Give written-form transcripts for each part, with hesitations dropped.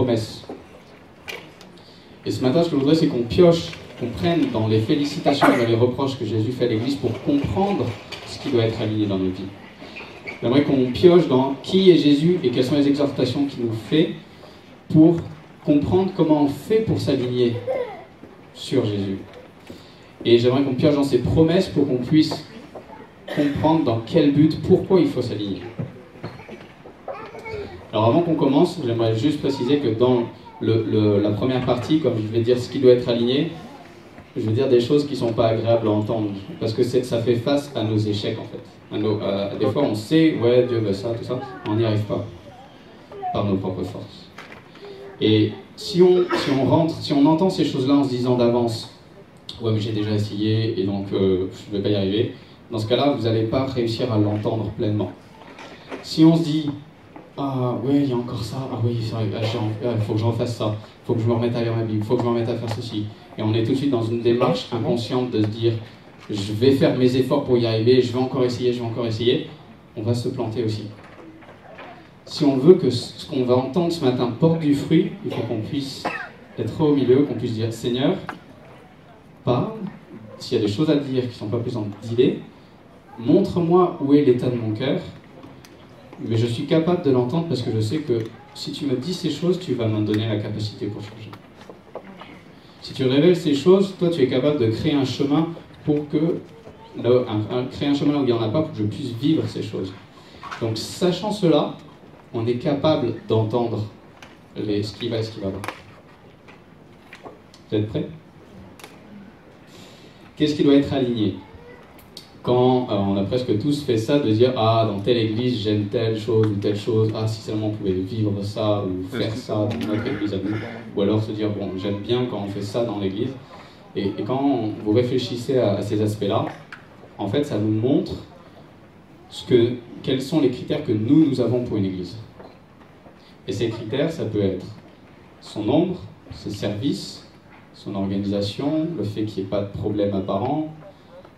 promesses. Et ce matin, ce que je voudrais, c'est qu'on pioche, qu'on prenne dans les félicitations et dans les reproches que Jésus fait à l'Église pour comprendre ce qui doit être aligné dans nos vies. J'aimerais qu'on pioche dans qui est Jésus et quelles sont les exhortations qu'il nous fait pour comprendre comment on fait pour s'aligner sur Jésus. Et j'aimerais qu'on pioche dans ses promesses pour qu'on puisse comprendre dans quel but, pourquoi il faut s'aligner. Alors avant qu'on commence, j'aimerais juste préciser que dans la première partie, comme je vais dire ce qui doit être aligné, je vais dire des choses qui ne sont pas agréables à entendre, parce que ça fait face à nos échecs en fait. Des fois on sait, ouais, Dieu veut ça, tout ça, on n'y arrive pas, par nos propres forces. Et si on entend ces choses-là en se disant d'avance, ouais mais j'ai déjà essayé et donc je ne vais pas y arriver, dans ce cas-là, vous n'allez pas réussir à l'entendre pleinement. Si on se dit, ah oui, il y a encore ça, ah oui, il faut que je refasse ça, il faut que je me remette à lire ma Bible, il faut que je me remette à faire ceci, et on est tout de suite dans une démarche inconsciente de se dire, je vais faire mes efforts pour y arriver, je vais encore essayer, on va se planter aussi. Si on veut que ce qu'on va entendre ce matin porte du fruit, il faut qu'on puisse être au milieu, qu'on puisse dire, Seigneur, parle, s'il y a des choses à dire qui ne sont pas plus en d'idées, montre-moi où est l'état de mon cœur, mais je suis capable de l'entendre parce que je sais que si tu me dis ces choses, tu vas me donner la capacité pour changer. Si tu révèles ces choses, toi tu es capable de créer un chemin pour que, créer un chemin là où il n'y en a pas pour que je puisse vivre ces choses. Donc sachant cela, on est capable d'entendre ce qui va et ce qui va pas. Vous êtes prêts? Qu'est-ce qui doit être aligné? Quand on a presque tous fait ça, de dire « Ah, dans telle église, j'aime telle chose ou telle chose. Ah, si seulement on pouvait vivre ça ou faire ça dans notre église à nous. » Ou alors se dire « Bon, j'aime bien quand on fait ça dans l'église. » Et quand vous réfléchissez à ces aspects-là, en fait, ça nous montre quels sont les critères que nous avons pour une église. Et ces critères, ça peut être son nombre, ses services, son organisation, le fait qu'il n'y ait pas de problème apparent,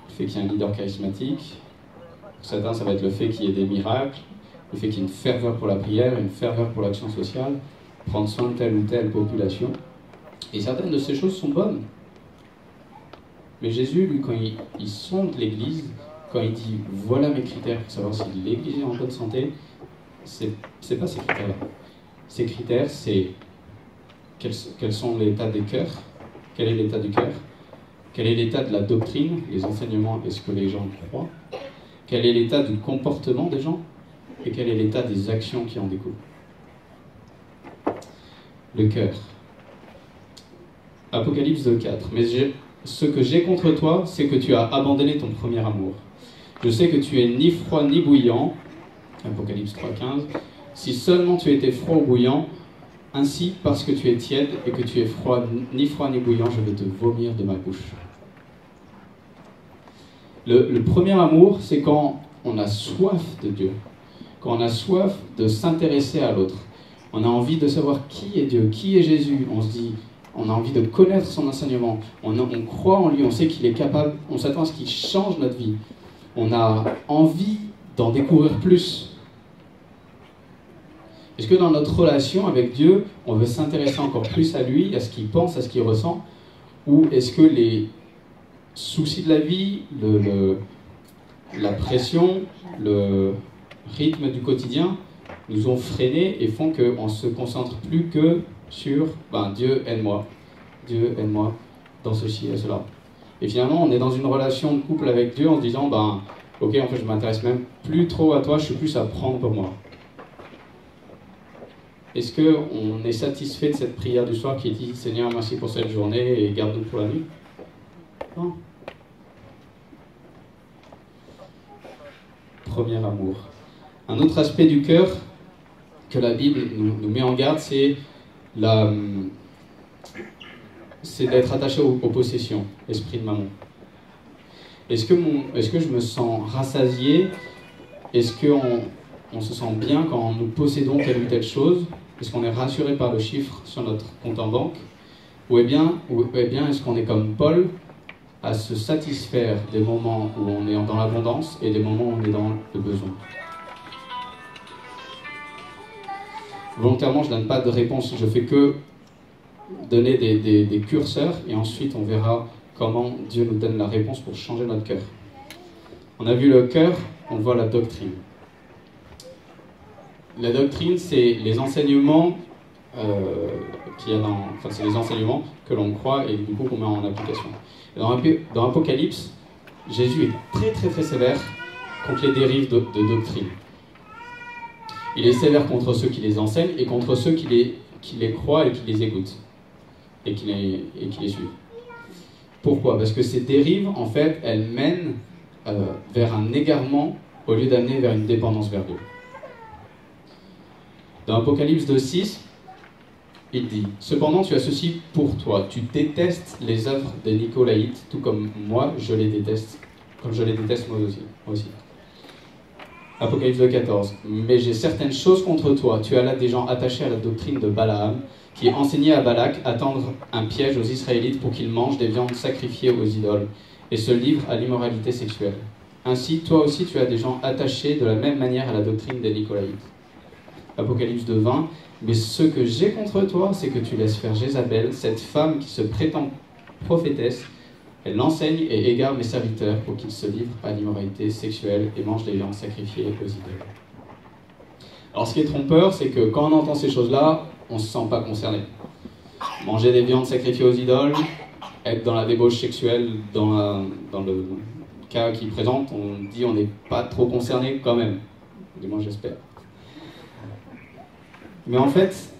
le fait qu'il y ait un leader charismatique. Pour certains, ça va être le fait qu'il y ait des miracles, le fait qu'il y ait une ferveur pour la prière, une ferveur pour l'action sociale, prendre soin de telle ou telle population. Et certaines de ces choses sont bonnes. Mais Jésus, lui, quand il sonde l'Église, quand il dit « Voilà mes critères pour savoir si l'Église est en bonne santé », c'est pas ces critères-là. Ces critères, c'est quels sont l'état des cœurs, quel est l'état du cœur, quel est l'état de la doctrine, les enseignements et ce que les gens croient, quel est l'état du comportement des gens, et quel est l'état des actions qui en découlent. Le cœur. Apocalypse 4. Mais ce que j'ai contre toi, c'est que tu as abandonné ton premier amour. Je sais que tu es ni froid ni bouillant. Apocalypse 3,15. Si seulement tu étais froid ou bouillant, ainsi, parce que tu es tiède et que tu es ni froid ni bouillant, je vais te vomir de ma bouche. Le premier amour, c'est quand on a soif de Dieu, quand on a soif de s'intéresser à l'autre. On a envie de savoir qui est Dieu, qui est Jésus. On se dit, on a envie de connaître son enseignement. On croit en lui, on sait qu'il est capable, on s'attend à ce qu'il change notre vie. On a envie d'en découvrir plus. Est-ce que dans notre relation avec Dieu, on veut s'intéresser encore plus à lui, à ce qu'il pense, à ce qu'il ressent? Ou est-ce que les soucis de la vie, la pression, le rythme du quotidien nous ont freinés et font qu'on ne se concentre plus que sur Dieu aide-moi dans ceci et cela. Et finalement, on est dans une relation de couple avec Dieu en se disant ok, en fait, je ne m'intéresse même plus trop à toi, je suis plus à prendre pour moi. Est-ce qu'on est satisfait de cette prière du soir qui dit « Seigneur, merci pour cette journée et garde-nous pour la nuit » Non. Premier amour. Un autre aspect du cœur que la Bible nous met en garde, c'est d'être attaché aux possessions, esprit de mammon. Est-ce que je me sens rassasié? Est-ce qu'on se sent bien quand nous possédons telle ou telle chose? Est-ce qu'on est rassuré par le chiffre sur notre compte en banque? Ou bien est-ce qu'on est comme Paul, à se satisfaire des moments où on est dans l'abondance et des moments où on est dans le besoin? volontairement, je ne donne pas de réponse, je fais que donner des curseurs, et ensuite on verra comment Dieu nous donne la réponse pour changer notre cœur. On a vu le cœur, on voit la doctrine. La doctrine, c'est les enseignements qu'il y a c'est les enseignements que l'on croit et du coup qu'on met en application. Dans Apocalypse, Jésus est très très très sévère contre les dérives de doctrine. Il est sévère contre ceux qui les enseignent et contre ceux qui les croient et qui les écoutent et qui les suivent. Pourquoi? Parce que ces dérives, en fait, elles mènent vers un égarement au lieu d'amener vers une dépendance vers Dieu. Dans Apocalypse 2:6, il dit « Cependant, tu as ceci pour toi, tu détestes les œuvres des Nicolaïtes, tout comme moi, je les déteste, comme je les déteste moi aussi. » Apocalypse 2:14 « Mais j'ai certaines choses contre toi, tu as là des gens attachés à la doctrine de Balaam, qui enseignait à Balak à tendre un piège aux Israélites pour qu'ils mangent des viandes sacrifiées aux idoles et se livrent à l'immoralité sexuelle. Ainsi, toi aussi, tu as des gens attachés de la même manière à la doctrine des Nicolaïtes. » Apocalypse 2:20 « Mais ce que j'ai contre toi, c'est que tu laisses faire Jézabel, cette femme qui se prétend prophétesse. Elle enseigne et égare mes serviteurs pour qu'ils se livrent à l'immoralité sexuelle et mangent des viandes sacrifiées aux idoles. » Alors ce qui est trompeur, c'est que quand on entend ces choses-là, on ne se sent pas concerné. Manger des viandes sacrifiées aux idoles, être dans la débauche sexuelle, dans le cas qu'il présente, on dit on n'est pas trop concerné quand même. Du moins j'espère. Mais en fait,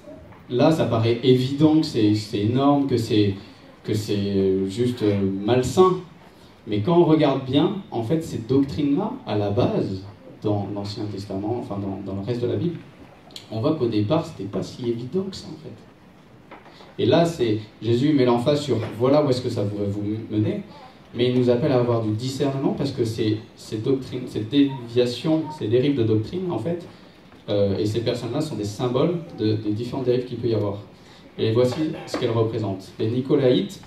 là ça paraît évident que c'est énorme, que c'est juste malsain. Mais quand on regarde bien, en fait ces doctrines-là, à la base, dans l'Ancien Testament, enfin dans le reste de la Bible, on voit qu'au départ, c'était pas si évident que ça en fait. Et là, Jésus met l'emphase sur voilà où est-ce que ça pourrait vous mener, mais il nous appelle à avoir du discernement parce que ces doctrines, ces déviations, ces dérives de doctrine, en fait, et ces personnes-là sont des symboles des différentes dérives qu'il peut y avoir. Et voici ce qu'elles représentent. Les Nicolaïtes,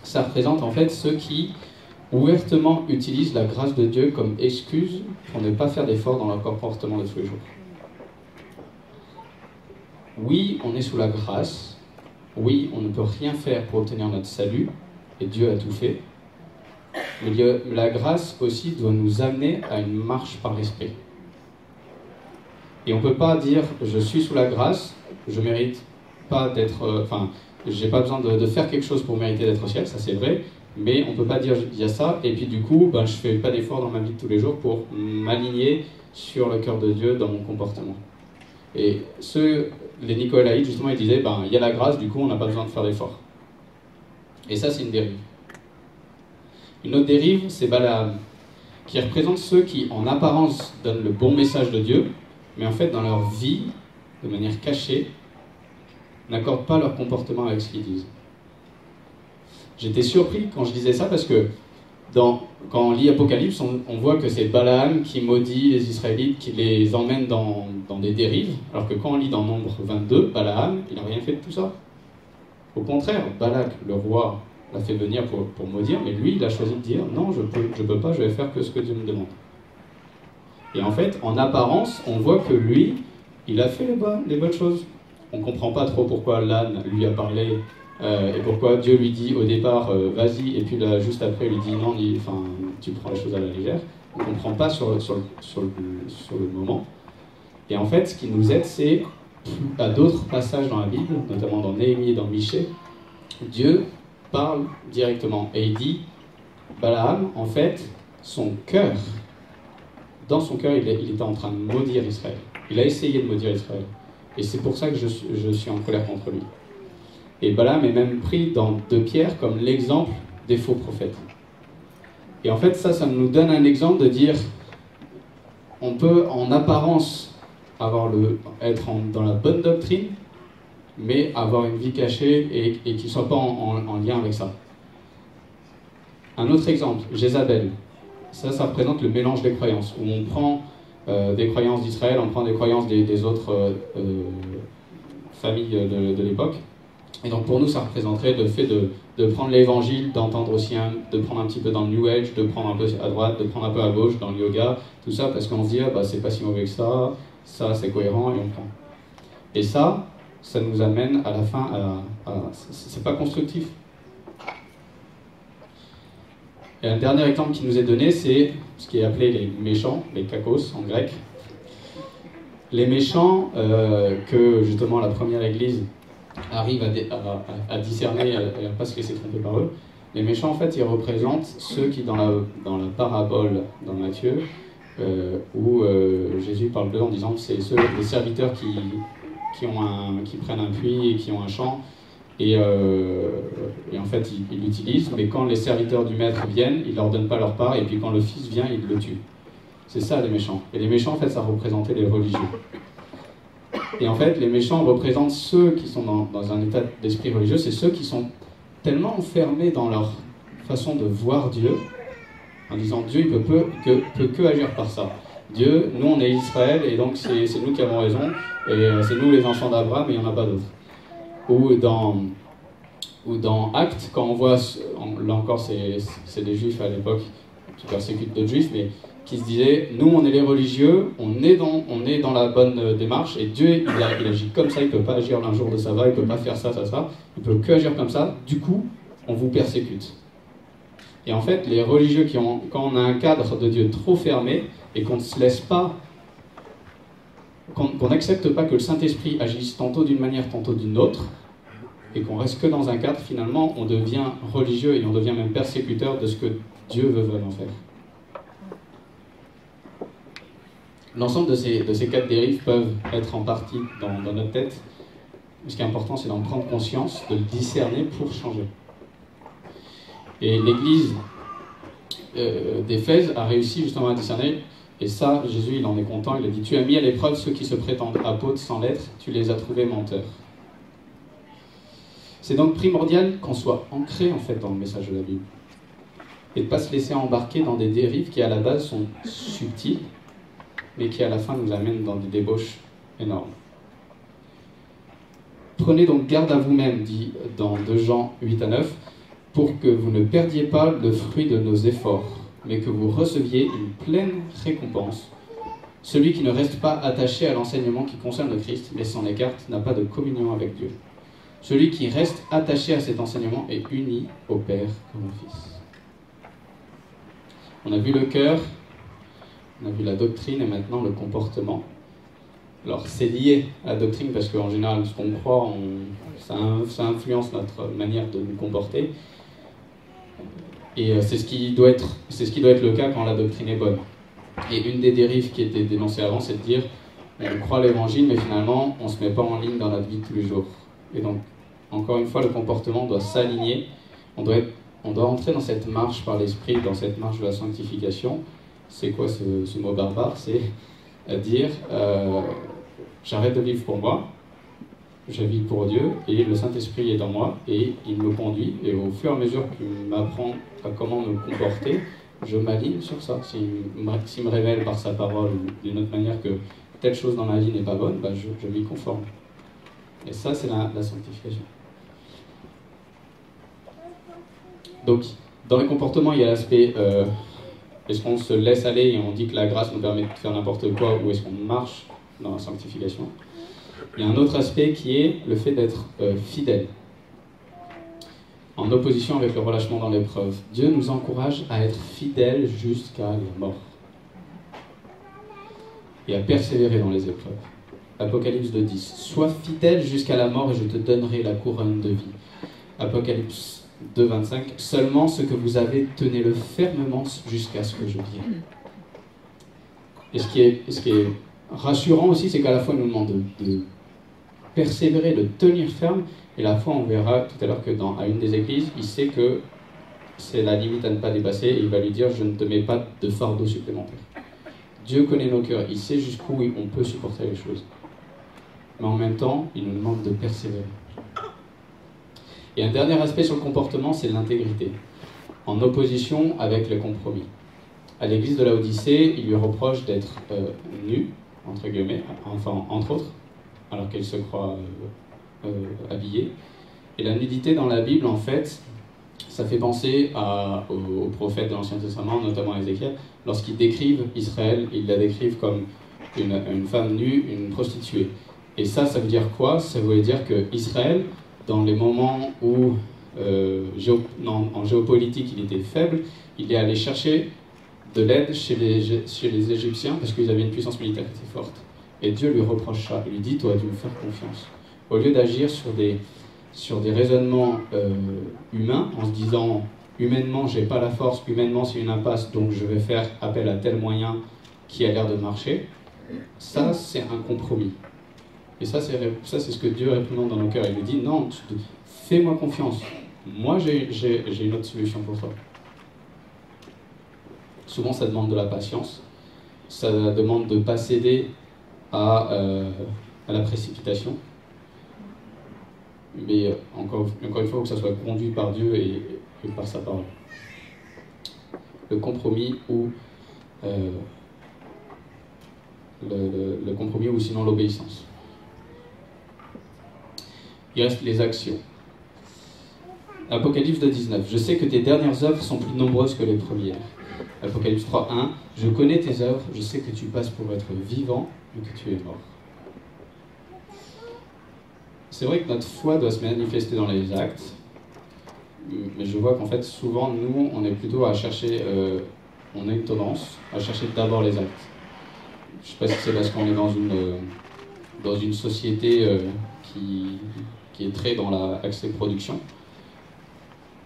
ça représente en fait ceux qui ouvertement utilisent la grâce de Dieu comme excuse pour ne pas faire d'efforts dans leur comportement de tous les jours. Oui, on est sous la grâce. Oui, on ne peut rien faire pour obtenir notre salut, et Dieu a tout fait. Mais la grâce aussi doit nous amener à une marche par l'esprit. Et on ne peut pas dire « je suis sous la grâce, je mérite pas d'être... j'ai pas besoin de faire quelque chose pour mériter d'être au ciel », ça c'est vrai, mais on ne peut pas dire « il y a ça », et puis du coup, je ne fais pas d'effort dans ma vie de tous les jours pour m'aligner sur le cœur de Dieu dans mon comportement. Et les Nicolaïtes, justement, ils disaient il y a la grâce, du coup, on n'a pas besoin de faire d'efforts. Et ça, c'est une dérive. Une autre dérive, c'est Balaam, qui représente ceux qui, en apparence, donnent le bon message de Dieu, mais en fait, dans leur vie, de manière cachée, n'accordent pas leur comportement avec ce qu'ils disent. J'étais surpris quand je disais ça, parce que quand on lit Apocalypse, on voit que c'est Balaam qui maudit les Israélites, qui les emmène dans des dérives, alors que quand on lit dans Nombre 22, Balaam, il n'a rien fait de tout ça. Au contraire, Balak, le roi, l'a fait venir pour maudire, mais lui, il a choisi de dire « non, je peux pas, je vais faire que ce que Dieu me demande ». Et en fait, en apparence, on voit que lui, il a fait les bonnes choses. On ne comprend pas trop pourquoi l'âne lui a parlé, et pourquoi Dieu lui dit au départ vas-y, et puis là, juste après, il lui dit non, tu prends les choses à la légère. On ne comprend pas sur le moment. Et en fait, ce qui nous aide, c'est à d'autres passages dans la Bible, notamment dans Néhémie et dans Michée, Dieu parle directement. Et il dit, Balaam, en fait, dans son cœur, il était en train de maudire Israël. Il a essayé de maudire Israël. Et c'est pour ça que je suis en colère contre lui. Et Balaam est même pris dans 2 Pierre comme l'exemple des faux prophètes. Et en fait, ça nous donne un exemple de dire, on peut en apparence être dans la bonne doctrine, mais avoir une vie cachée et qui ne soit pas en lien avec ça. Un autre exemple, Jézabel. Ça représente le mélange des croyances, où on prend des croyances d'Israël, on prend des croyances des autres familles de l'époque. Et donc pour nous, ça représenterait le fait de prendre l'évangile, d'entendre aussi, de prendre un petit peu dans le New Age, de prendre un peu à droite, de prendre un peu à gauche dans le yoga, tout ça, parce qu'on se dit, c'est pas si mauvais que ça c'est cohérent, et on prend. Et ça nous amène à la fin c'est pas constructif. Et un dernier exemple qui nous est donné, c'est ce qui est appelé les méchants, les kakos en grec. Les méchants que justement la première église arrive à discerner et à ne pas se laisser tromper par eux. Les méchants, en fait, ils représentent ceux qui, dans la parabole dans Matthieu, où Jésus parle d'eux en disant que c'est les serviteurs qui prennent un puits et qui ont un champ, et en fait, ils l'utilisent, mais quand les serviteurs du maître viennent, ils ne leur donnent pas leur part, et puis quand le fils vient, il le tue. C'est ça, les méchants. Et les méchants, en fait, ça représentait les religieux. Et en fait, les méchants représentent ceux qui sont dans un état d'esprit religieux, c'est ceux qui sont tellement enfermés dans leur façon de voir Dieu, en disant Dieu il peut que agir par ça. Dieu, nous on est Israël et donc c'est nous qui avons raison et c'est nous les enfants d'Abraham et il n'y en a pas d'autres. Ou dans Actes, quand on voit, là encore c'est des juifs à l'époque qui persécutent d'autres juifs, mais qui se disaient nous on est les religieux, on est dans la bonne démarche et Dieu il agit comme ça, il ne peut pas agir un jour de sabbat, il ne peut pas faire ça, il ne peut que agir comme ça, du coup on vous persécute. Et en fait, les religieux quand on a un cadre de Dieu trop fermé et qu'on ne se laisse pas, qu'on n'accepte pas que le Saint-Esprit agisse tantôt d'une manière, tantôt d'une autre, et qu'on reste que dans un cadre, finalement, on devient religieux et on devient même persécuteur de ce que Dieu veut vraiment faire. L'ensemble de ces quatre dérives peuvent être en partie dans notre tête. Ce qui est important, c'est d'en prendre conscience, de le discerner pour changer. Et l'église d'Éphèse a réussi justement à discerner, et ça, Jésus, il en est content, il a dit « Tu as mis à l'épreuve ceux qui se prétendent apôtres sans l'être, tu les as trouvés menteurs. » C'est donc primordial qu'on soit ancré en fait dans le message de la Bible, et de ne pas se laisser embarquer dans des dérives qui à la base sont subtiles, mais qui à la fin nous amènent dans des débauches énormes. Prenez donc garde à vous-même, dit dans 2 Jean 8 à 9, pour que vous ne perdiez pas le fruit de nos efforts, mais que vous receviez une pleine récompense. Celui qui ne reste pas attaché à l'enseignement qui concerne le Christ, mais s'en écarte, n'a pas de communion avec Dieu. Celui qui reste attaché à cet enseignement est uni au Père comme au Fils. On a vu le cœur, on a vu la doctrine et maintenant le comportement. Alors c'est lié à la doctrine parce qu'en général, ce qu'on croit, ça influence notre manière de nous comporter. Et c'est ce qui doit être le cas quand la doctrine est bonne. Et une des dérives qui était dénoncée avant, c'est de dire on croit l'évangile, mais finalement, on ne se met pas en ligne dans notre vie de tous les jours. Et donc, encore une fois, le comportement doit s'aligner. On doit entrer dans cette marche par l'esprit, dans cette marche de la sanctification. C'est quoi ce mot barbare? C'est dire j'arrête de vivre pour moi, je vis pour Dieu, et le Saint-Esprit est en moi, et il me conduit, et au fur et à mesure qu'il m'apprend à comment me comporter, je m'aligne sur ça. S'il me révèle par sa parole ou d'une autre manière que telle chose dans ma vie n'est pas bonne, bah je m'y conforme. Et ça, c'est la sanctification. Donc, dans les comportements, il y a l'aspect est-ce qu'on se laisse aller et on dit que la grâce nous permet de faire n'importe quoi, ou est-ce qu'on marche dans la sanctification? Il y a un autre aspect qui est le fait d'être fidèle, en opposition avec le relâchement dans l'épreuve. Dieu nous encourage à être fidèles jusqu'à la mort et à persévérer dans les épreuves. Apocalypse 2.10. Sois fidèle jusqu'à la mort et je te donnerai la couronne de vie. Apocalypse 2.25. Seulement ce que vous avez, tenez-le fermement jusqu'à ce que je vienne. Et ce qui est rassurant aussi, c'est qu'à la fois il nous demande de persévérer, de tenir ferme, et la fois on verra tout à l'heure que à une des églises, il sait que c'est la limite à ne pas dépasser, et il va lui dire je ne te mets pas de fardeau supplémentaire. Dieu connaît nos cœurs, il sait jusqu'où on peut supporter les choses. Mais en même temps, il nous demande de persévérer. Et un dernier aspect sur le comportement, c'est l'intégrité, en opposition avec le compromis. À l'église de Laodicée, il lui reproche d'être nue, entre guillemets, enfin entre autres, alors qu'elle se croit habillée. Et la nudité dans la Bible, en fait, ça fait penser aux prophètes de l'Ancien Testament, notamment Ézéchiel. Lorsqu'ils décrivent Israël, ils la décrivent comme une femme nue, une prostituée. Et ça veut dire quoi? Ça veut dire qu'Israël, dans les moments où en géopolitique il était faible, il est allé chercher de l'aide chez les Égyptiens parce qu'ils avaient une puissance militaire qui était forte. Et Dieu lui reproche ça, il lui dit, toi, tu me faire confiance. Au lieu d'agir sur des raisonnements humains, en se disant, humainement, j'ai pas la force, humainement, c'est une impasse, donc je vais faire appel à tel moyen qui a l'air de marcher, ça, c'est un compromis. Et ça, c'est ce que Dieu réprimande dans nos cœurs. Il lui dit, non, fais-moi confiance. Moi, j'ai une autre solution pour toi. Souvent, ça demande de la patience. Ça demande de ne pas céder à la précipitation. Mais encore une fois, il faut que ça soit conduit par Dieu et par sa parole. Le compromis ou le compromis ou sinon l'obéissance. Il reste les actions. Apocalypse 2,19. Je sais que tes dernières œuvres sont plus nombreuses que les premières. Apocalypse 3,1. Je connais tes œuvres, je sais que tu passes pour être vivant, mais que tu es mort. C'est vrai que notre foi doit se manifester dans les actes, mais je vois qu'en fait, souvent, nous, on est plutôt à chercher, on a une tendance à chercher d'abord les actes. Je ne sais pas si c'est parce qu'on est dans une société qui est très dans l'accès production.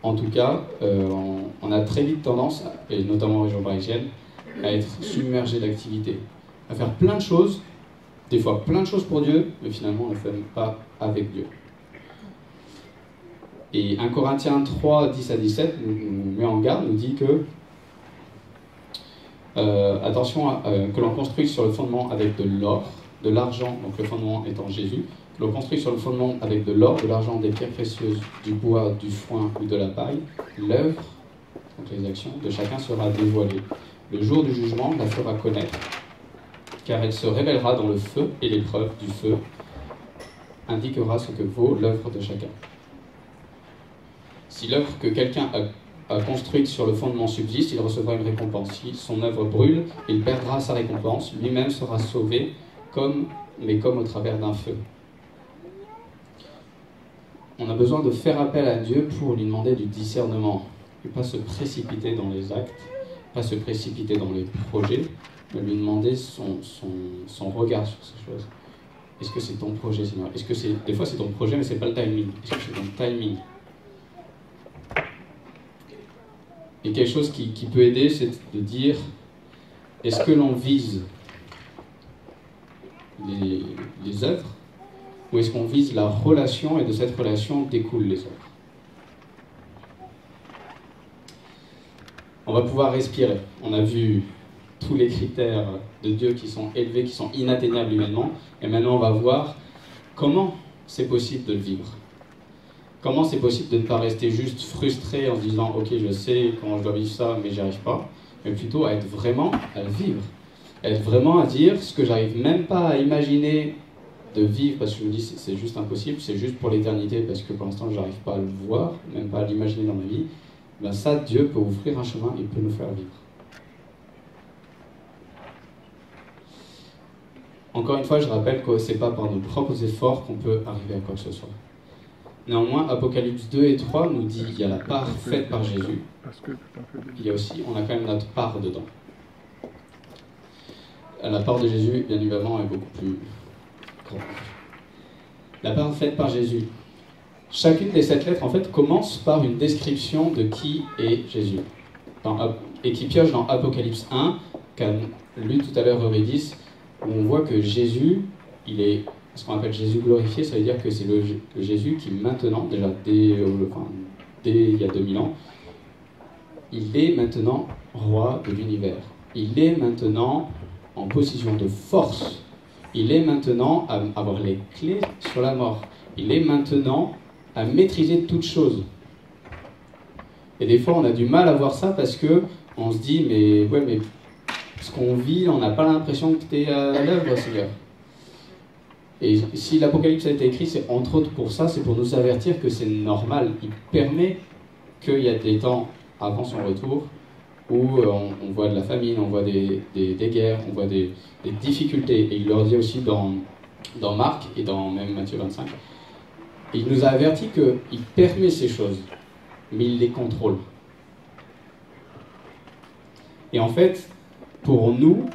En tout cas, on a très vite tendance, et notamment en région parisienne, à être submergé d'activités, à faire plein de choses, des fois plein de choses pour Dieu, mais finalement on ne le fait même pas avec Dieu. Et 1 Corinthiens 3, 10 à 17 nous met en garde, nous dit que attention que l'on construise sur le fondement avec de l'or, de l'argent, donc le fondement étant Jésus, que l'on construise sur le fondement avec de l'or, de l'argent, des pierres précieuses, du bois, du foin ou de la paille, l'œuvre, donc les actions, de chacun sera dévoilée. Le jour du jugement la fera connaître, car elle se révélera dans le feu, et l'épreuve du feu indiquera ce que vaut l'œuvre de chacun. Si l'œuvre que quelqu'un a construite sur le fondement subsiste, il recevra une récompense. Si son œuvre brûle, il perdra sa récompense, lui-même sera sauvé, mais comme au travers d'un feu. On a besoin de faire appel à Dieu pour lui demander du discernement, et pas se précipiter dans les actes, pas se précipiter dans les projets, mais lui demander son regard sur ces choses. Est-ce que c'est ton projet, Seigneur? Est-ce que des fois c'est ton projet, mais c'est pas le timing. Est-ce que c'est ton timing? Et quelque chose qui peut aider, c'est de dire, est-ce que l'on vise les œuvres, ou est-ce qu'on vise la relation, et de cette relation découlent les œuvres? On va pouvoir respirer. On a vu tous les critères de Dieu qui sont élevés, qui sont inatteignables humainement, et maintenant on va voir comment c'est possible de le vivre. Comment c'est possible de ne pas rester juste frustré en se disant « Ok, je sais comment je dois vivre ça, mais j'y arrive pas », mais plutôt à être vraiment à le vivre. Être vraiment à dire ce que j'arrive même pas à imaginer de vivre, parce que je me dis c'est juste impossible, c'est juste pour l'éternité, parce que pour l'instant j'arrive pas à le voir, même pas à l'imaginer dans ma vie. Ben ça, Dieu peut ouvrir un chemin et peut nous faire vivre. Encore une fois, je rappelle que ce n'est pas par nos propres efforts qu'on peut arriver à quoi que ce soit. Néanmoins, Apocalypse 2 et 3 nous dit qu'il y a la part faite par Jésus. Il y a aussi, on a quand même notre part dedans. La part de Jésus, bien évidemment, est beaucoup plus grande. La part faite par Jésus. Chacune des 7 lettres, en fait, commence par une description de qui est Jésus. Et qui pioche dans Apocalypse 1, qu'a lu tout à l'heure Eurydice, où on voit que Jésus, il est ce qu'on appelle Jésus glorifié, ça veut dire que c'est le Jésus qui maintenant, déjà dès il y a 2000 ans, il est maintenant roi de l'univers. Il est maintenant en position de force. Il est maintenant à avoir les clés sur la mort. Il est maintenant à maîtriser toutes choses. Et des fois, on a du mal à voir ça parce que on se dit, mais ce qu'on vit, on n'a pas l'impression que tu es à l'œuvre, Seigneur. Et si l'Apocalypse a été écrit, c'est entre autres pour ça, c'est pour nous avertir que c'est normal. Il permet qu'il y a des temps avant son retour où on voit de la famine, on voit des guerres, on voit des difficultés. Et il leur dit aussi dans dans Marc et dans même Matthieu 25. Et il nous a averti qu'il permet ces choses, mais il les contrôle. Et en fait, pour nous,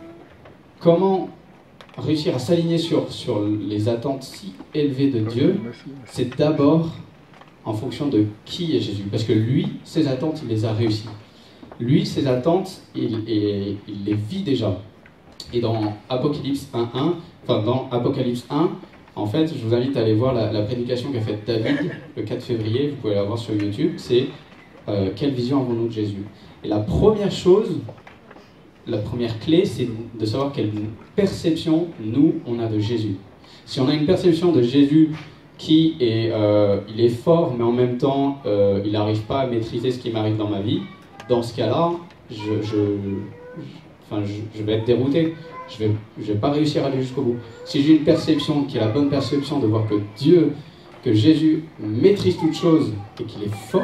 comment réussir à s'aligner sur les attentes si élevées de Dieu, c'est d'abord en fonction de qui est Jésus. Parce que lui, ses attentes, il les a réussies. Lui, ses attentes, il les vit déjà. Et dans Apocalypse 1, en fait, je vous invite à aller voir la prédication qu'a faite David le 4 février, vous pouvez la voir sur YouTube, c'est quelle vision avons-nous de Jésus? Et la première chose, la première clé, c'est de savoir quelle perception, nous, on a de Jésus. Si on a une perception de Jésus qui est, il est fort, mais en même temps, il n'arrive pas à maîtriser ce qui m'arrive dans ma vie, dans ce cas-là, je vais être dérouté. Je vais pas réussir à aller jusqu'au bout. Si j'ai une perception qui est la bonne perception de voir que Dieu, que Jésus maîtrise toutes choses et qu'il est fort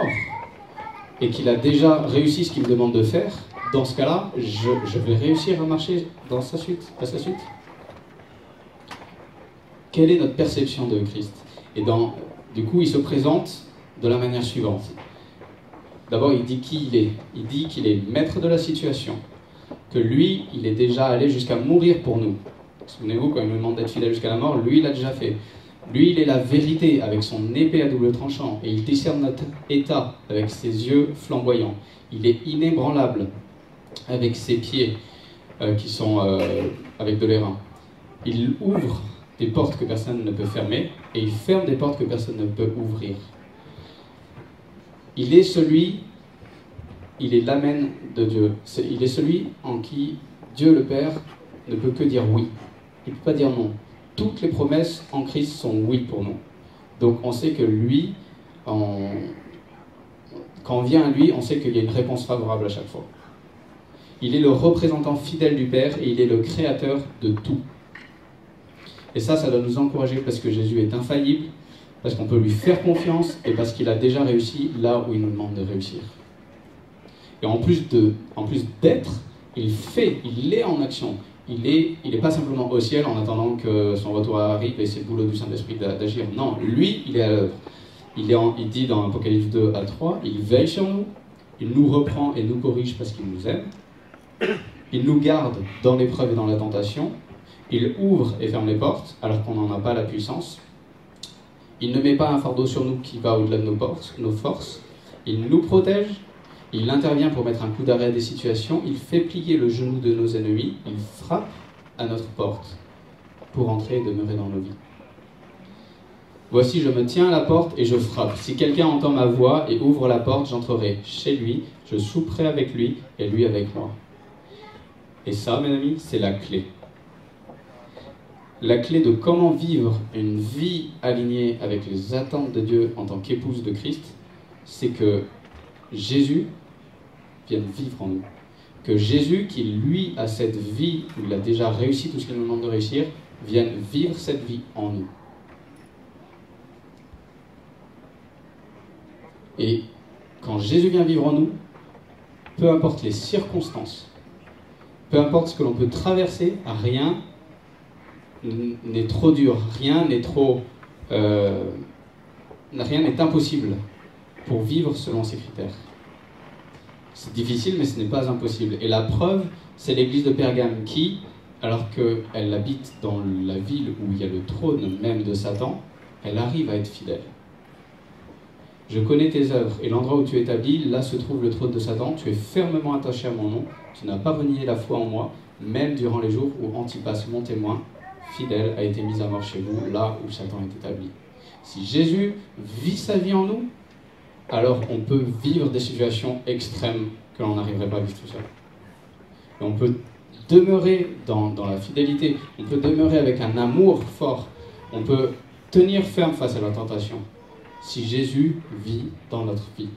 et qu'il a déjà réussi ce qu'il me demande de faire, dans ce cas-là, je vais réussir à marcher dans sa suite, à sa suite. Quelle est notre perception de Christ? Et du coup, il se présente de la manière suivante. D'abord, il dit qui il est. Il dit qu'il est maître de la situation. Que lui, il est déjà allé jusqu'à mourir pour nous. Souvenez-vous, quand il nous demande d'être fidèle jusqu'à la mort, lui, il l'a déjà fait. Lui, il est la vérité avec son épée à double tranchant, et il discerne notre état avec ses yeux flamboyants. Il est inébranlable avec ses pieds qui sont avec de l'airain. Il ouvre des portes que personne ne peut fermer, et il ferme des portes que personne ne peut ouvrir. Il est celui... Il est l'amen de Dieu. Il est celui en qui Dieu le Père ne peut que dire oui. Il ne peut pas dire non. Toutes les promesses en Christ sont oui pour nous. Donc on sait que lui, quand on vient à lui, on sait qu'il y a une réponse favorable à chaque fois. Il est le représentant fidèle du Père et il est le créateur de tout. Et ça doit nous encourager parce que Jésus est infaillible, parce qu'on peut lui faire confiance et parce qu'il a déjà réussi là où il nous demande de réussir. Et en plus d'être, il est en action. Il est pas simplement au ciel en attendant que son retour arrive et c'est le boulot du Saint-Esprit d'agir. Non, lui, il est à l'œuvre. Il dit dans Apocalypse 2 à 3, il veille sur nous, il nous reprend et nous corrige parce qu'il nous aime. Il nous garde dans l'épreuve et dans la tentation. Il ouvre et ferme les portes alors qu'on n'en a pas la puissance. Il ne met pas un fardeau sur nous qui va au-delà de nos forces. Il nous protège. Il intervient pour mettre un coup d'arrêt à des situations, il fait plier le genou de nos ennemis, il frappe à notre porte pour entrer et demeurer dans nos vies. Voici, je me tiens à la porte et je frappe. Si quelqu'un entend ma voix et ouvre la porte, j'entrerai chez lui, je souperai avec lui et lui avec moi. Et ça, mes amis, c'est la clé. La clé de comment vivre une vie alignée avec les attentes de Dieu en tant qu'épouse de Christ, c'est que Jésus vienne vivre en nous. Que Jésus, qui lui a cette vie, où il a déjà réussi tout ce qu'il nous demande de réussir, vienne vivre cette vie en nous. Et quand Jésus vient vivre en nous, peu importe les circonstances, peu importe ce que l'on peut traverser, rien n'est trop dur, rien n'est impossible pour vivre selon ces critères. C'est difficile, mais ce n'est pas impossible. Et la preuve, c'est l'église de Pergame qui, alors qu'elle habite dans la ville où il y a le trône même de Satan, elle arrive à être fidèle. Je connais tes œuvres et l'endroit où tu es établi, là se trouve le trône de Satan. Tu es fermement attaché à mon nom. Tu n'as pas renié la foi en moi, même durant les jours où Antipas, mon témoin, fidèle, a été mis à mort chez vous, là où Satan est établi. Si Jésus vit sa vie en nous, alors on peut vivre des situations extrêmes que l'on n'arriverait pas à vivre tout seul. Et on peut demeurer dans la fidélité, on peut demeurer avec un amour fort, on peut tenir ferme face à la tentation, si Jésus vit dans notre vie,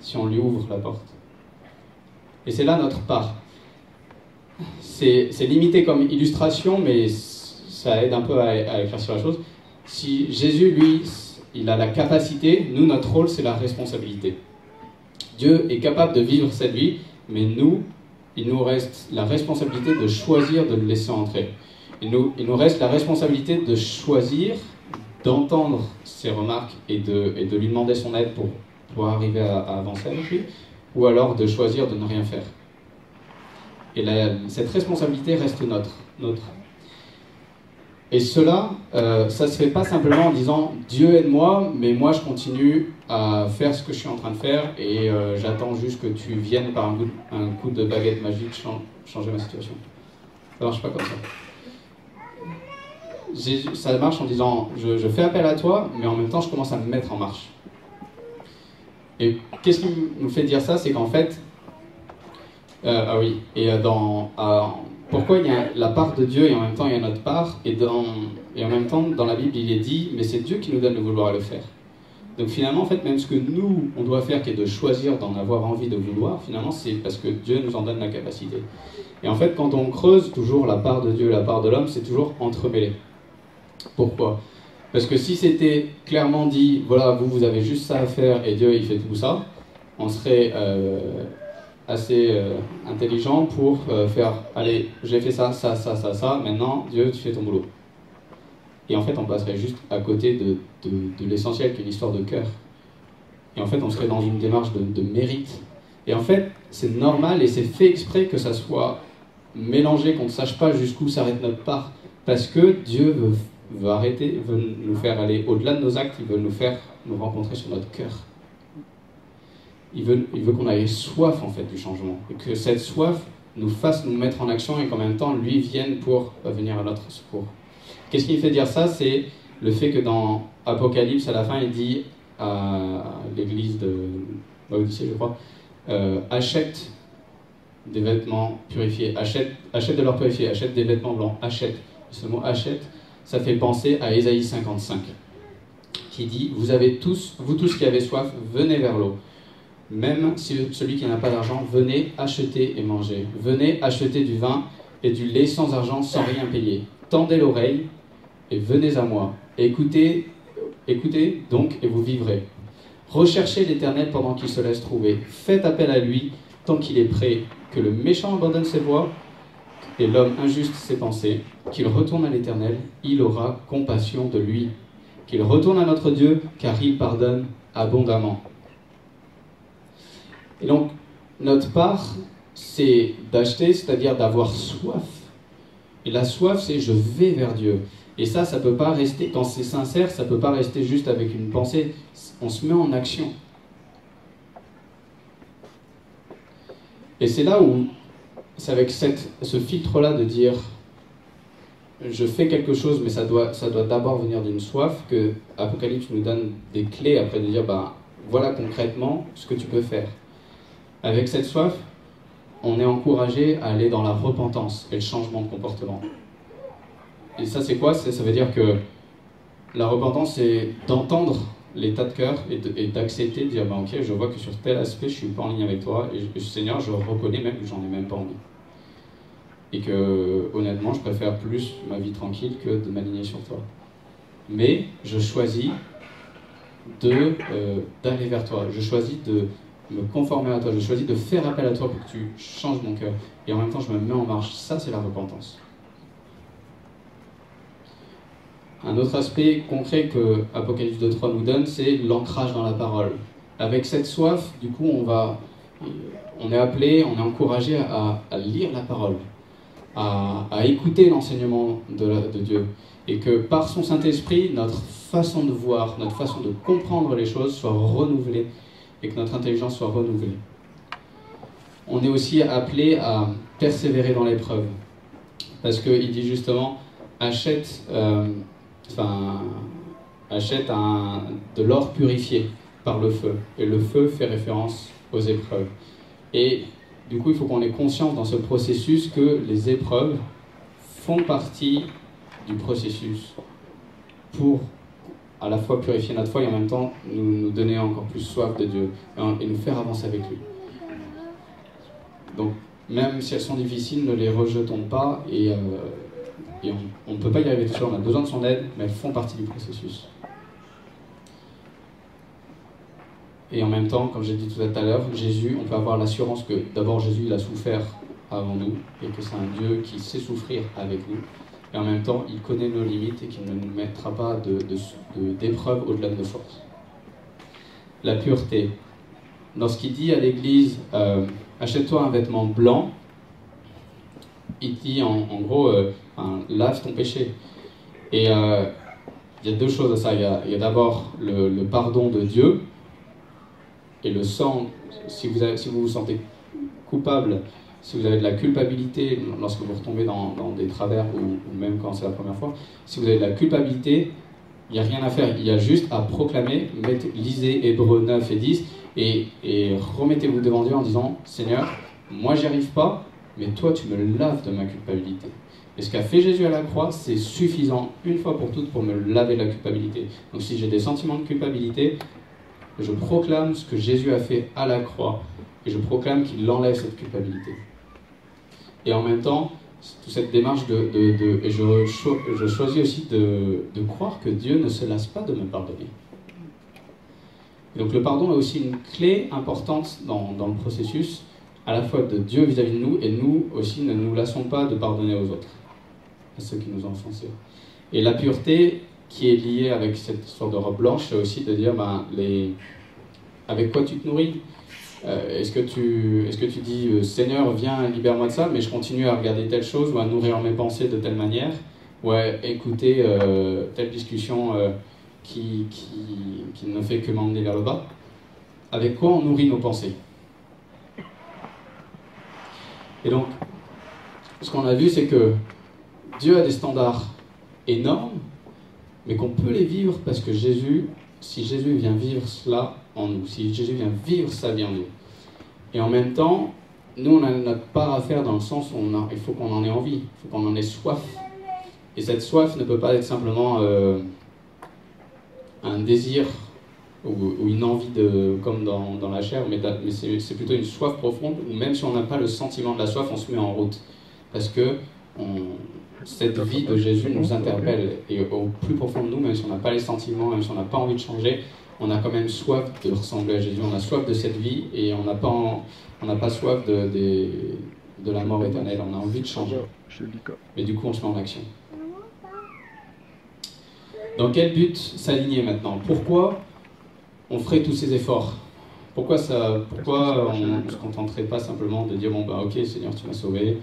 si on lui ouvre la porte. Et c'est là notre part. C'est limité comme illustration, mais ça aide un peu à éclaircir la chose. Si Jésus, lui, il a la capacité, nous, notre rôle, c'est la responsabilité. Dieu est capable de vivre cette vie, mais nous, il nous reste la responsabilité de choisir de le laisser entrer. il nous reste la responsabilité de choisir, d'entendre ses remarques et de lui demander son aide pour arriver à avancer avec lui, ou alors de choisir de ne rien faire. Et cette responsabilité reste nôtre. Et cela, ça ne se fait pas simplement en disant « Dieu aide-moi, mais moi je continue à faire ce que je suis en train de faire et j'attends juste que tu viennes par un coup de baguette magique changer ma situation. » Ça ne marche pas comme ça. Ça marche en disant je fais appel à toi, mais en même temps je commence à me mettre en marche. Et qu'est-ce qui nous fait dire ça? C'est qu'en fait, pourquoi il y a la part de Dieu et en même temps il y a notre part, et en même temps dans la Bible il est dit, mais c'est Dieu qui nous donne le vouloir et le faire. Donc finalement, en fait, même ce que nous on doit faire, qui est de choisir d'en avoir envie, de vouloir, finalement c'est parce que Dieu nous en donne la capacité. Et en fait, quand on creuse toujours la part de Dieu, la part de l'homme, c'est toujours entremêlé. Pourquoi? Parce que si c'était clairement dit, voilà, vous avez juste ça à faire et Dieu il fait tout ça, on serait assez intelligent pour faire, allez, j'ai fait ça, maintenant Dieu tu fais ton boulot. Et en fait on passerait juste à côté de l'essentiel qui est l'histoire de cœur. Et en fait on serait dans une démarche de mérite. Et en fait c'est normal et c'est fait exprès que ça soit mélangé, qu'on ne sache pas jusqu'où s'arrête notre part, parce que Dieu veut nous faire aller au-delà de nos actes, il veut nous rencontrer sur notre cœur. Il veut qu'on ait soif en fait du changement, et que cette soif nous fasse nous mettre en action et qu'en même temps lui vienne pour venir à notre secours. Qu'est-ce qui me fait dire ça? C'est le fait que dans Apocalypse, à la fin, il dit à l'église de Laodicée, je crois, achète des vêtements purifiés, achète de l'or purifié, achète des vêtements blancs, achète. Ce mot achète, ça fait penser à Ésaïe 55, qui dit « Vous tous qui avez soif, venez vers l'eau. Même si celui qui n'a pas d'argent, venez acheter et manger. Venez acheter du vin et du lait sans argent, sans rien payer. Tendez l'oreille et venez à moi. Écoutez donc et vous vivrez. Recherchez l'Éternel pendant qu'il se laisse trouver. Faites appel à lui tant qu'il est prêt. Que le méchant abandonne ses voies et l'homme injuste ses pensées. Qu'il retourne à l'Éternel, il aura compassion de lui. Qu'il retourne à notre Dieu, car il pardonne abondamment. » Et donc, notre part, c'est d'acheter, c'est-à-dire d'avoir soif. Et la soif, c'est je vais vers Dieu. Et ça peut pas rester, quand c'est sincère, ça peut pas rester juste avec une pensée. On se met en action. Et c'est là où, c'est avec ce filtre-là de dire je fais quelque chose, mais ça doit d'abord venir d'une soif, que Apocalypse nous donne des clés après de dire voilà concrètement ce que tu peux faire. Avec cette soif, on est encouragé à aller dans la repentance et le changement de comportement. Et ça, c'est quoi? Ça veut dire que la repentance, c'est d'entendre l'état de cœur et d'accepter, de dire ok, je vois que sur tel aspect, je ne suis pas en ligne avec toi, et Seigneur, je reconnais même que j'en ai même pas envie. Et que, honnêtement, je préfère plus ma vie tranquille que de m'aligner sur toi. Mais je choisis d'aller vers toi. Je choisis de me conformer à toi. Je choisis de faire appel à toi pour que tu changes mon cœur. Et en même temps, je me mets en marche. Ça, c'est la repentance. Un autre aspect concret que Apocalypse 2.3 nous donne, c'est l'ancrage dans la parole. Avec cette soif, du coup, on est appelé, on est encouragé à lire la parole, à écouter l'enseignement de Dieu. Et que par son Saint-Esprit, notre façon de voir, notre façon de comprendre les choses soit renouvelée et que notre intelligence soit renouvelée. On est aussi appelé à persévérer dans l'épreuve. Parce qu'il dit justement, achète de l'or purifié par le feu. Et le feu fait référence aux épreuves. Et du coup, il faut qu'on ait conscience dans ce processus que les épreuves font partie du processus pour à la fois purifier notre foi et en même temps nous donner encore plus soif de Dieu et nous faire avancer avec lui. Donc, même si elles sont difficiles, ne les rejetons pas et on ne peut pas y arriver tout seul, on a besoin de son aide, mais elles font partie du processus. Et en même temps, comme j'ai dit tout à l'heure, Jésus, on peut avoir l'assurance que d'abord Jésus il a souffert avant nous et que c'est un Dieu qui sait souffrir avec nous et en même temps, il connaît nos limites et qu'il ne nous mettra pas d'épreuves au-delà de nos forces. La pureté. Lorsqu'il dit à l'église, achète-toi un vêtement blanc, il dit en gros, lave ton péché. Et il y a deux choses à ça. Il y a d'abord le pardon de Dieu, et le sang, si vous vous sentez coupable, si vous avez de la culpabilité lorsque vous retombez dans des travers, ou même quand c'est la première fois, si vous avez de la culpabilité, il n'y a rien à faire, il y a juste à proclamer, lisez Hébreux 9 et 10, et remettez-vous devant Dieu en disant, Seigneur, moi j'y arrive pas, mais toi tu me laves de ma culpabilité. Et ce qu'a fait Jésus à la croix, c'est suffisant une fois pour toutes pour me laver de la culpabilité. Donc si j'ai des sentiments de culpabilité, je proclame ce que Jésus a fait à la croix, et je proclame qu'il enlève cette culpabilité. Et en même temps, toute cette démarche et je choisis aussi de croire que Dieu ne se lasse pas de me pardonner. Et donc le pardon est aussi une clé importante dans le processus, à la fois de Dieu vis-à-vis de nous, et nous aussi ne nous lassons pas de pardonner aux autres, à ceux qui nous ont offensés. Et la pureté qui est liée avec cette histoire de robe blanche, c'est aussi de dire, avec quoi tu te nourris? Est-ce que tu dis Seigneur, viens, libère-moi de ça, mais je continue à regarder telle chose ou à nourrir mes pensées de telle manière, ou à écouter telle discussion qui ne fait que m'emmener vers le bas? Avec quoi on nourrit nos pensées? Et donc, ce qu'on a vu, c'est que Dieu a des standards énormes, mais qu'on peut les vivre parce que si Jésus vient vivre cela en nous, si Jésus vient vivre sa vie en nous. Et en même temps, nous, on a notre part à faire dans le sens où il faut qu'on en ait envie, il faut qu'on en ait soif. Et cette soif ne peut pas être simplement un désir ou une envie comme dans la chair, mais c'est plutôt une soif profonde, où même si on n'a pas le sentiment de la soif, on se met en route. Parce que cette vie de Jésus nous interpelle, et au plus profond de nous, même si on n'a pas les sentiments, même si on n'a pas envie de changer, on a quand même soif de ressembler à Jésus, on a soif de cette vie, et on n'a pas soif de la mort éternelle, on a envie de changer. Mais du coup, on se met en action. Dans quel but s'aligner maintenant? Pourquoi on ferait tous ces efforts? Pourquoi on ne se contenterait pas simplement de dire, ok Seigneur, tu m'as sauvé,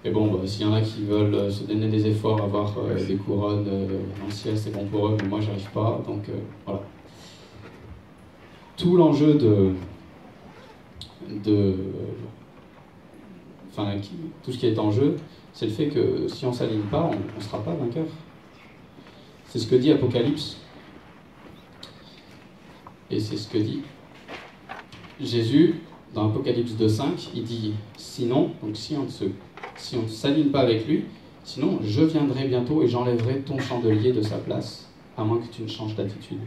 et s'il y en a qui veulent se donner des efforts, avoir des couronnes dans le ciel, c'est bon pour eux, mais moi j'y arrive pas, donc voilà. Tout l'enjeu tout ce qui est en jeu, c'est le fait que si on ne s'aligne pas, on ne sera pas vainqueur. C'est ce que dit Apocalypse. Et c'est ce que dit Jésus dans Apocalypse 2.5. Il dit, sinon, donc si on ne s'aligne pas avec lui, sinon je viendrai bientôt et j'enlèverai ton chandelier de sa place, à moins que tu ne changes d'attitude.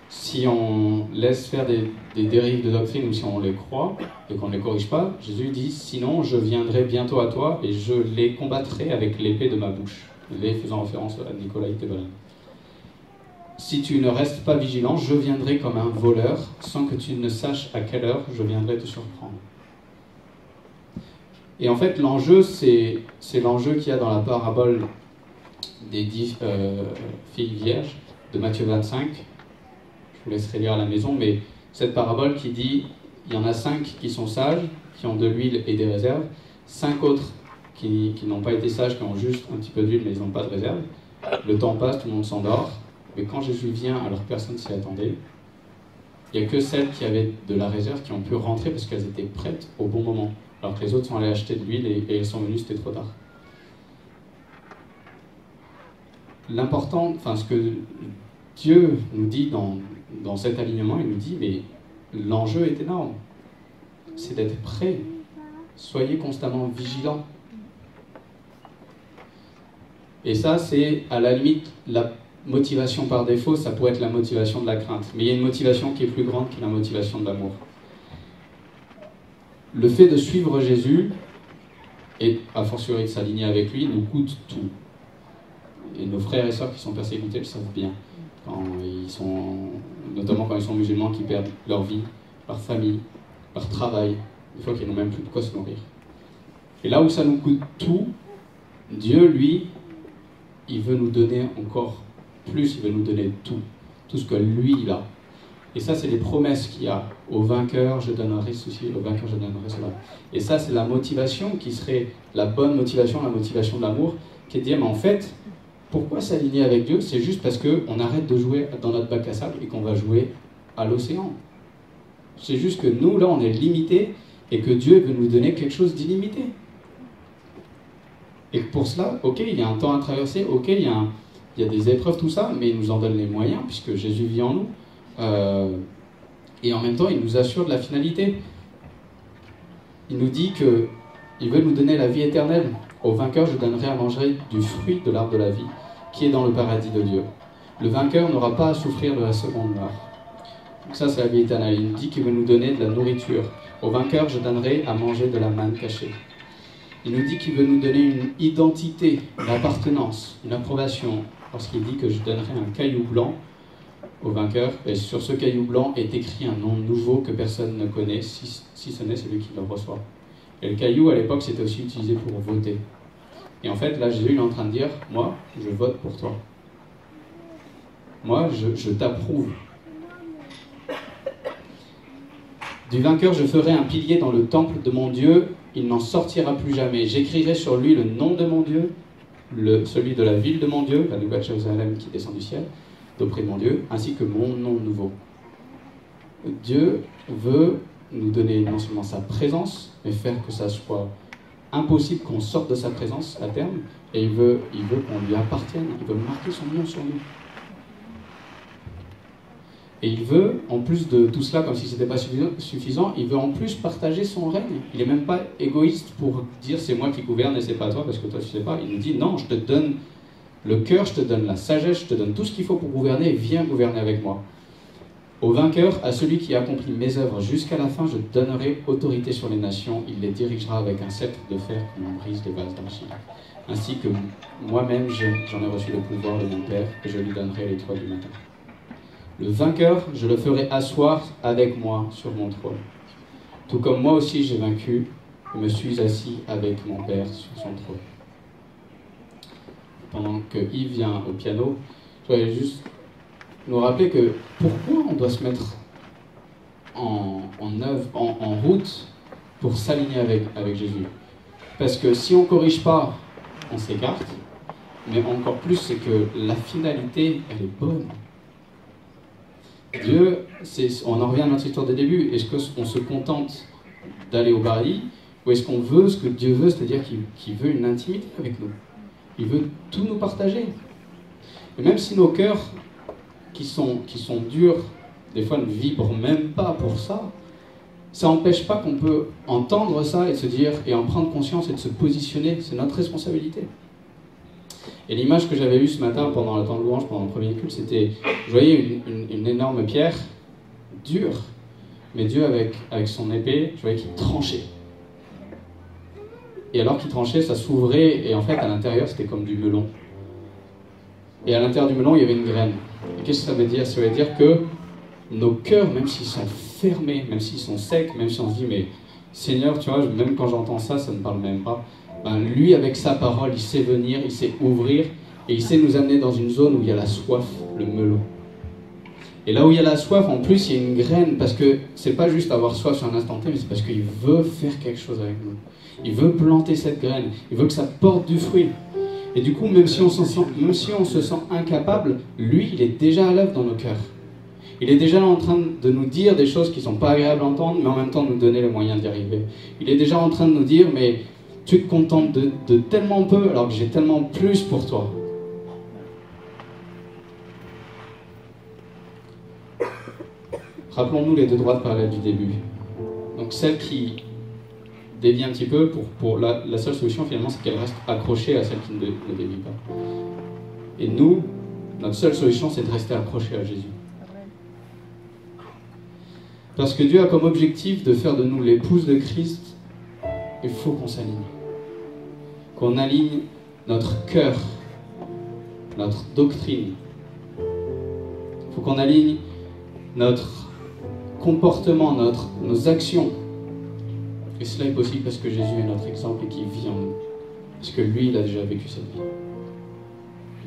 Si on laisse faire des dérives de doctrine ou si on les croit et qu'on ne les corrige pas, Jésus dit, sinon je viendrai bientôt à toi et je les combattrai avec l'épée de ma bouche. Les faisant référence à Nicolas Thébalin. Si tu ne restes pas vigilant, je viendrai comme un voleur, sans que tu ne saches à quelle heure je viendrai te surprendre. Et en fait, l'enjeu, c'est l'enjeu qu'il y a dans la parabole des 10 filles vierges de Matthieu 25. Je vous laisserai lire à la maison, mais cette parabole qui dit, il y en a 5 qui sont sages, qui ont de l'huile et des réserves, 5 autres qui n'ont pas été sages, qui ont juste un petit peu d'huile, mais ils n'ont pas de réserve. Le temps passe, tout le monde s'endort, mais quand Jésus vient, alors personne s'y attendait. Il n'y a que celles qui avaient de la réserve qui ont pu rentrer parce qu'elles étaient prêtes au bon moment, alors que les autres sont allés acheter de l'huile et elles sont venues, c'était trop tard. L'important, ce que Dieu nous dit dans cet alignement, il nous dit, mais l'enjeu est énorme. C'est d'être prêt. Soyez constamment vigilants. Et ça, c'est à la limite la motivation par défaut, ça pourrait être la motivation de la crainte. Mais il y a une motivation qui est plus grande que la motivation de l'amour. Le fait de suivre Jésus, et a fortiori de s'aligner avec lui, nous coûte tout. Et nos frères et sœurs qui sont persécutés le savent bien. Notamment quand ils sont musulmans, qui perdent leur vie, leur famille, leur travail, des fois qu'ils n'ont même plus de quoi se nourrir. Et là où ça nous coûte tout, Dieu, lui, il veut nous donner encore plus, il veut nous donner tout ce que lui, il a. Et ça, c'est les promesses qu'il y a. Au vainqueur, je donnerai ceci, au vainqueur, je donnerai cela. Et ça, c'est la motivation qui serait la bonne motivation, la motivation de l'amour, qui est de dire, mais en fait, pourquoi s'aligner avec Dieu? C'est juste parce qu'on arrête de jouer dans notre bac à sable et qu'on va jouer à l'océan. C'est juste que nous, là, on est limités et que Dieu veut nous donner quelque chose d'illimité. Et pour cela, ok, il y a un temps à traverser, ok, il y a des épreuves, tout ça, mais il nous en donne les moyens, puisque Jésus vit en nous. Et en même temps, il nous assure de la finalité. Il nous dit qu'il veut nous donner la vie éternelle. Au vainqueur, je donnerai à manger du fruit de l'arbre de la vie, qui est dans le paradis de Dieu. Le vainqueur n'aura pas à souffrir de la seconde mort. Donc ça, c'est la vie éternelle. Il nous dit qu'il veut nous donner de la nourriture. Au vainqueur, je donnerai à manger de la manne cachée. Il nous dit qu'il veut nous donner une identité, une appartenance, une approbation, lorsqu'il dit que je donnerai un caillou blanc au vainqueur, et sur ce caillou blanc est écrit un nom nouveau que personne ne connaît, si ce n'est celui qui le reçoit. Et le caillou, à l'époque, c'était aussi utilisé pour voter. Et en fait, là, Jésus il est en train de dire, moi, je vote pour toi. Moi, je t'approuve. Du vainqueur, je ferai un pilier dans le temple de mon Dieu, il n'en sortira plus jamais. J'écrirai sur lui le nom de mon Dieu, celui de la ville de mon Dieu, la nouvelle Jérusalem qui descend du ciel, d'auprès de mon Dieu, ainsi que mon nom nouveau. Dieu veut nous donner non seulement sa présence, mais faire que ça soit impossible qu'on sorte de sa présence à terme, et il veut qu'on lui appartienne, il veut marquer son nom sur nous. Et il veut, en plus de tout cela, comme si ce n'était pas suffisant, il veut en plus partager son règne. Il n'est même pas égoïste pour dire c'est moi qui gouverne et c'est pas toi parce que toi tu sais pas. Il nous dit non, je te donne le cœur, je te donne la sagesse, je te donne tout ce qu'il faut pour gouverner et viens gouverner avec moi. Au vainqueur, à celui qui accomplit mes œuvres jusqu'à la fin, je donnerai autorité sur les nations. Il les dirigera avec un sceptre de fer comme on brise des vases d'argile. Ainsi que moi-même, j'en ai reçu le pouvoir de mon Père et je lui donnerai les toits du matin. Le vainqueur, je le ferai asseoir avec moi sur mon trône. Tout comme moi aussi j'ai vaincu et me suis assis avec mon Père sur son trône. Pendant que Yves vient au piano, je voudrais juste nous rappeler que pourquoi on doit se mettre en route pour s'aligner avec Jésus. Parce que si on ne corrige pas, on s'écarte. Mais encore plus, c'est que la finalité, elle est bonne. Dieu, on en revient à notre histoire de début. Est-ce qu'on se contente d'aller au paradis ou est-ce qu'on veut ce que Dieu veut, c'est-à-dire qu'il veut une intimité avec nous? Il veut tout nous partager. Et même si nos cœurs qui sont durs, des fois ne vibrent même pas pour ça, ça n'empêche pas qu'on peut entendre ça et se dire, et en prendre conscience et de se positionner. C'est notre responsabilité. Et l'image que j'avais eue ce matin pendant le temps de louange, pendant le premier culte, c'était, je voyais une énorme pierre, dure, mais Dieu avec son épée, je voyais qu'il tranchait. Et alors qu'il tranchait, ça s'ouvrait, et en fait à l'intérieur c'était comme du melon. Et à l'intérieur du melon, il y avait une graine. Et qu'est-ce que ça veut dire? Ça veut dire que nos cœurs, même s'ils sont fermés, même s'ils sont secs, même si on se dit, mais Seigneur, tu vois, même quand j'entends ça, ça ne parle même pas. Ben, lui, avec sa parole, il sait venir, il sait ouvrir, et il sait nous amener dans une zone où il y a la soif, le melon. Et là où il y a la soif, en plus, il y a une graine, parce que c'est pas juste avoir soif sur un instant T, mais c'est parce qu'il veut faire quelque chose avec nous. Il veut planter cette graine, il veut que ça porte du fruit. Et du coup, même si on se sent incapable, lui, il est déjà à l'œuvre dans nos cœurs. Il est déjà en train de nous dire des choses qui ne sont pas agréables à entendre, mais en même temps nous donner les moyens d'y arriver. Il est déjà en train de nous dire, mais tu te contentes de tellement peu, alors que j'ai tellement plus pour toi. Rappelons-nous les deux droites parallèles du début. Donc celle qui dévie un petit peu, pour la seule solution finalement, c'est qu'elle reste accrochée à celle qui ne dévie pas. Et nous, notre seule solution, c'est de rester accroché à Jésus. Parce que Dieu a comme objectif de faire de nous l'épouse de Christ, il faut qu'on s'aligne. Qu'on aligne notre cœur, notre doctrine. Il faut qu'on aligne notre comportement, nos actions. Et cela est possible parce que Jésus est notre exemple et qu'il vit en nous. Parce que lui, il a déjà vécu cette vie.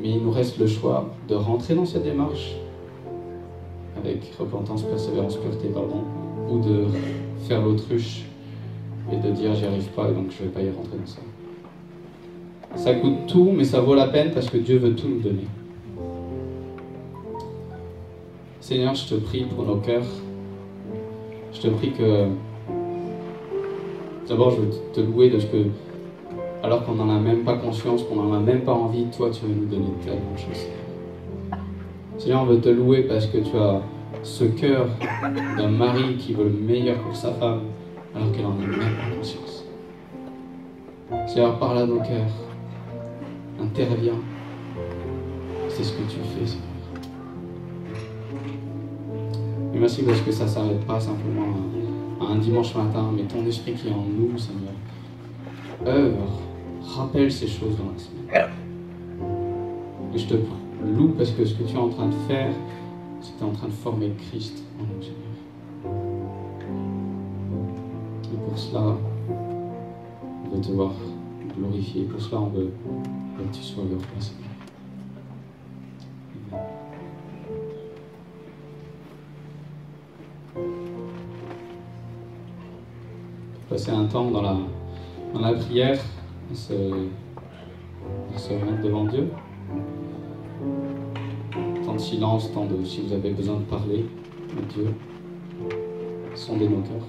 Mais il nous reste le choix de rentrer dans cette démarche avec repentance, persévérance, pureté, pardon, ou de faire l'autruche et de dire j'y arrive pas et donc je vais pas y rentrer dans ça. Ça coûte tout, mais ça vaut la peine parce que Dieu veut tout nous donner. Seigneur, je te prie pour nos cœurs. Je te prie que... D'abord, je veux te louer de ce que, alors qu'on n'en a même pas conscience, qu'on n'en a même pas envie, toi, tu veux nous donner tellement de choses. Seigneur, on veut te louer parce que tu as ce cœur d'un mari qui veut le meilleur pour sa femme, alors qu'elle n'en a même pas conscience. Seigneur, parle à nos cœurs. Interviens. C'est ce que tu fais, Seigneur. Et merci parce que ça ne s'arrête pas simplement à un dimanche matin, mais ton esprit qui est en nous, Seigneur, œuvre, rappelle ces choses dans la semaine. Et je te loue parce que ce que tu es en train de faire, c'est que tu es en train de former Christ en nous, Seigneur. Et pour cela, on veut te voir glorifier. Pour cela, on veut que tu sois glorifié, Seigneur. Passer un temps dans la prière, se mettre devant Dieu. Temps de silence, temps de, si vous avez besoin de parler avec Dieu, sondez nos cœurs.